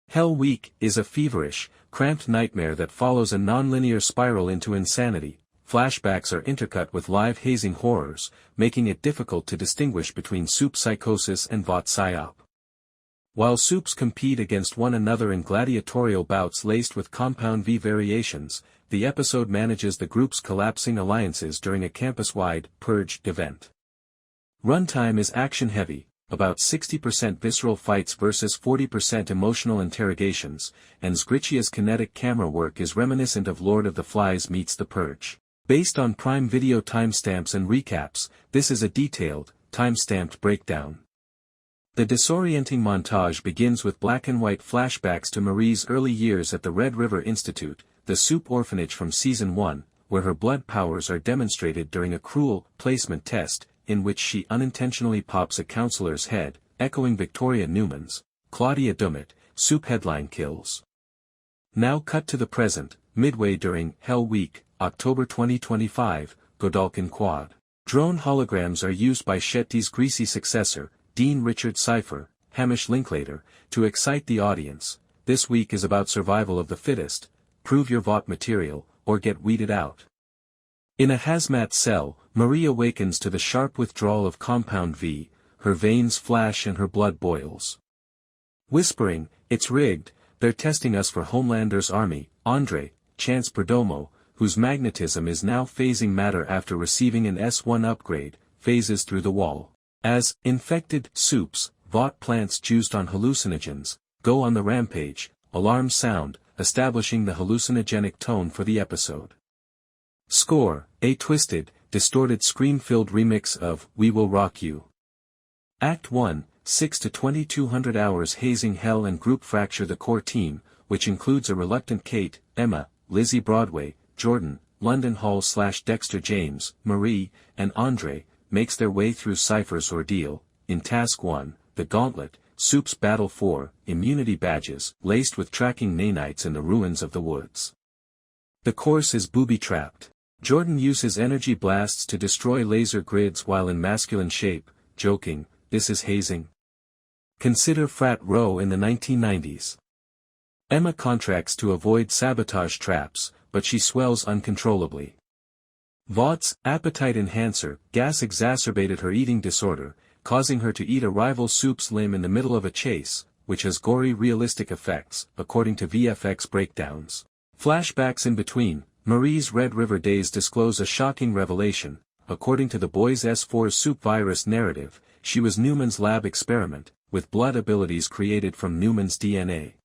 Hell Week is a feverish, cramped nightmare that follows a non-linear spiral into insanity. Flashbacks are intercut with live hazing horrors, making it difficult to distinguish between soup psychosis and Vought psyop. While soups compete against one another in gladiatorial bouts laced with compound V variations, the episode manages the group's collapsing alliances during a campus-wide purge event. Runtime is action-heavy, about 60% visceral fights versus 40% emotional interrogations, and Zgrichia's kinetic camera work is reminiscent of Lord of the Flies meets The Purge. Based on Prime Video timestamps and recaps, this is a detailed, time-stamped breakdown. The disorienting montage begins with black-and-white flashbacks to Marie's early years at the Red River Institute, the soup orphanage from Season 1, where her blood powers are demonstrated during a cruel placement test, in which she unintentionally pops a counselor's head, echoing Victoria Newman's, Claudia Dummett, soup headline kills. Now cut to the present, midway during Hell Week, October 2025, Godalkin Quad. Drone holograms are used by Shetty's greasy successor, Dean Richard Cypher, Hamish Linklater, to excite the audience. This week is about survival of the fittest, prove your Vought material, or get weeded out. In a hazmat cell, Marie awakens to the sharp withdrawal of compound V, her veins flash and her blood boils. Whispering, "It's rigged, they're testing us for Homelander's army," Andre, Chance Perdomo, whose magnetism is now phasing matter after receiving an S1 upgrade, phases through the wall. As infected soups, Vought plants juiced on hallucinogens, go on the rampage, alarms sound, establishing the hallucinogenic tone for the episode. Score, a twisted, distorted scream-filled remix of We Will Rock You. Act 1, 6 to 2200 hours hazing hell and group fracture. The core team, which includes a reluctant Kate, Emma, Lizzie Broadway, Jordan, London Hall/Dexter James, Marie, and Andre, makes their way through Cypher's ordeal. In Task 1, the Gauntlet, Soup's battle for immunity badges, laced with tracking nanites in the ruins of the woods. The course is booby-trapped. Jordan uses energy blasts to destroy laser grids while in masculine shape, joking, "This is hazing." Consider Frat Row in the 1990s. Emma contracts to avoid sabotage traps, but she swells uncontrollably. Vaught's appetite enhancer gas exacerbated her eating disorder, causing her to eat a rival soup's limb in the middle of a chase, which has gory realistic effects, according to VFX breakdowns. Flashbacks in between, Marie's Red River days disclose a shocking revelation. According to the Boys S4's soup virus narrative, she was Newman's lab experiment, with blood abilities created from Newman's DNA.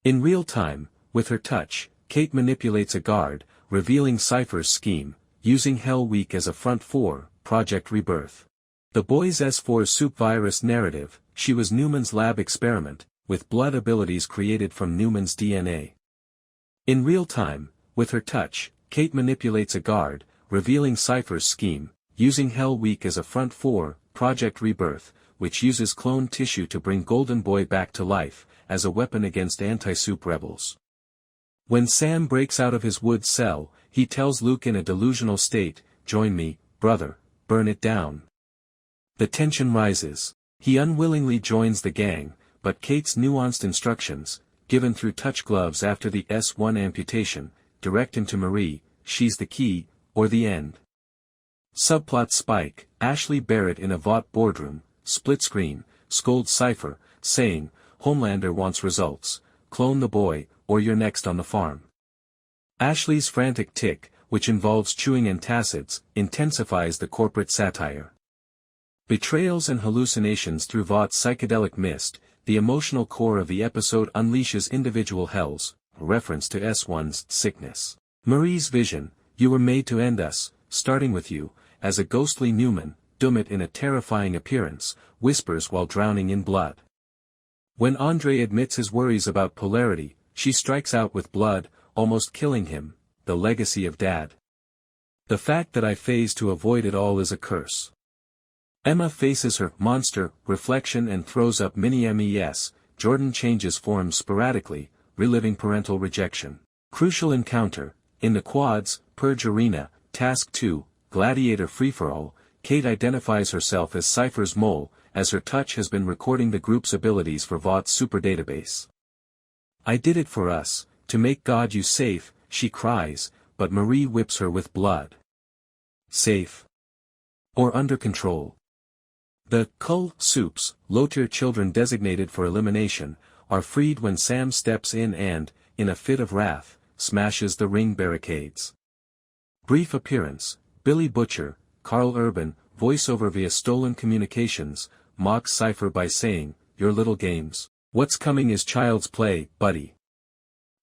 In real time, with her touch, Kate manipulates a guard, revealing Cypher's scheme, using Hell Week as a front for Project Rebirth. The Boys S4's soup virus narrative, she was Newman's lab experiment, with blood abilities created from Newman's DNA. In real time, with her touch, Kate manipulates a guard, revealing Cypher's scheme, using Hell Week as a front for Project Rebirth, which uses cloned tissue to bring Golden Boy back to life, as a weapon against anti-soup rebels. When Sam breaks out of his wood cell, he tells Luke in a delusional state, "Join me, brother, burn it down." The tension rises. He unwillingly joins the gang, but Kate's nuanced instructions, given through touch gloves after the S1 amputation, direct him to Marie, "She's the key, or the end." Subplot Spike, Ashley Barrett in a Vought boardroom, split screen, scolds Cypher, saying, "Homelander wants results, clone the boy, or you're next on the farm." Ashley's frantic tick, which involves chewing antacids, intensifies the corporate satire. Betrayals and hallucinations through Vaught's psychedelic mist, the emotional core of the episode unleashes individual hells, a reference to S1's sickness. Marie's vision, "You were made to end us, starting with you," as a ghostly Newman, Dummett in a terrifying appearance, whispers while drowning in blood. When Andre admits his worries about polarity, she strikes out with blood, almost killing him, the legacy of Dad. "The fact that I phase to avoid it all is a curse." Emma faces her monster reflection and throws up mini-MES. Jordan changes forms sporadically, reliving parental rejection. Crucial encounter, in the Quad's Purge Arena, Task 2, Gladiator Free-for-All, Kate identifies herself as Cypher's mole, as her touch has been recording the group's abilities for Vaught's super database. I did it for us, to make God you safe, she cries, but Marie whips her with blood. Safe. Or under control. The Cull Soups, low-tier children designated for elimination, are freed when Sam steps in and, in a fit of wrath, smashes the ring barricades. Brief appearance, Billy Butcher, Carl Urban, voiceover via stolen communications, mocks Cypher by saying, "Your little games. What's coming is child's play, buddy."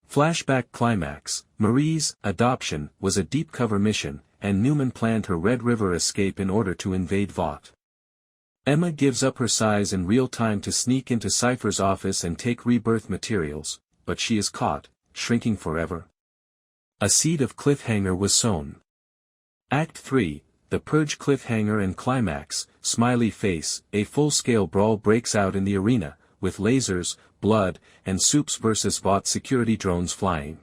Flashback climax, Marie's adoption was a deep cover mission, and Newman planned her Red River escape in order to invade Vought. Emma gives up her size in real time to sneak into Cypher's office and take rebirth materials, but she is caught, shrinking forever. A seed of cliffhanger was sown. Act 3, The Purge cliffhanger and climax, smiley face, a full-scale brawl breaks out in the arena, with lasers, blood, and Soups versus Vought security drones flying.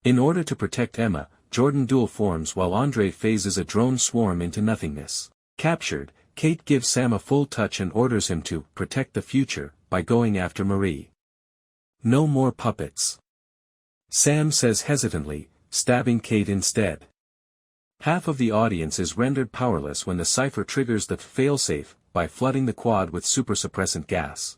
In order to protect Emma, Jordan dual forms while Andre phases a drone swarm into nothingness. Captured, Kate gives Sam a full touch and orders him to protect the future by going after Marie. No more puppets. Sam says hesitantly, stabbing Kate instead. Half of the audience is rendered powerless when the Cypher triggers the failsafe by flooding the quad with super suppressant gas.